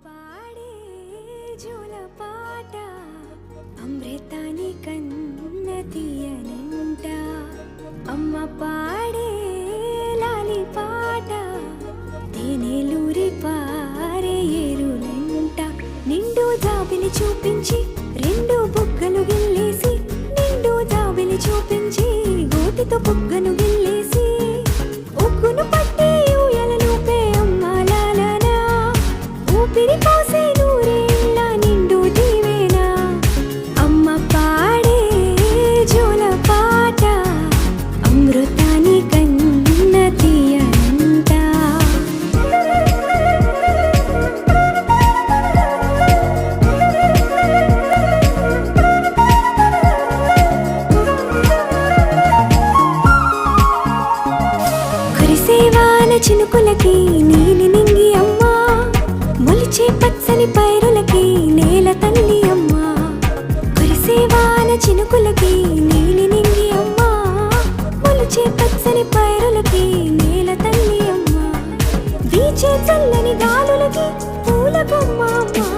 పాడే జోలపాట అమృతాని కన్న తీయనంట అమ్మ పాడే లాలి పాట తేనెలూరి పారే ఏరులంట నిండు జాబిలి చూపించి రెండు బుగ్గలు గిల్లేసి నిండు జాబిలి చూపించి గోటితో బుగ్గను గిల్లేసి ఉగ్గును పట్టి ఊయలను పే అమ్మ లాలనా ఊపిరి పోసే నూరేళ్ళ నిండు దీవేనా అమ్మ పాడే జోలపాట అమృతాని కన్న తీయనంట కురిసేవాన చినుకులకి నీలి నింగి అమ్మా మొలిచే పచ్చని పైరులకి నేల తల్లి అమ్మా కురిసేవాన చినుకులకి నీలి నింగి అమ్మా మొలిచే పచ్చని పైరులకి నేల తల్లి అమ్మా వీచే చల్లని గాలులకి పూల బొమ్మ అమ్మా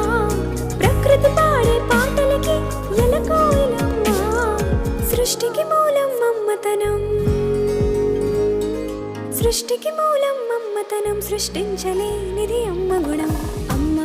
ప్రకృతి పాడే పాటలకి ఎలకోయిలమ్మా సృష్టికి మూలం మమ్మతనం సృష్టికి మూలం మమ్మతనం సృష్టించలేనిది అమ్మ గుణం అమ్మ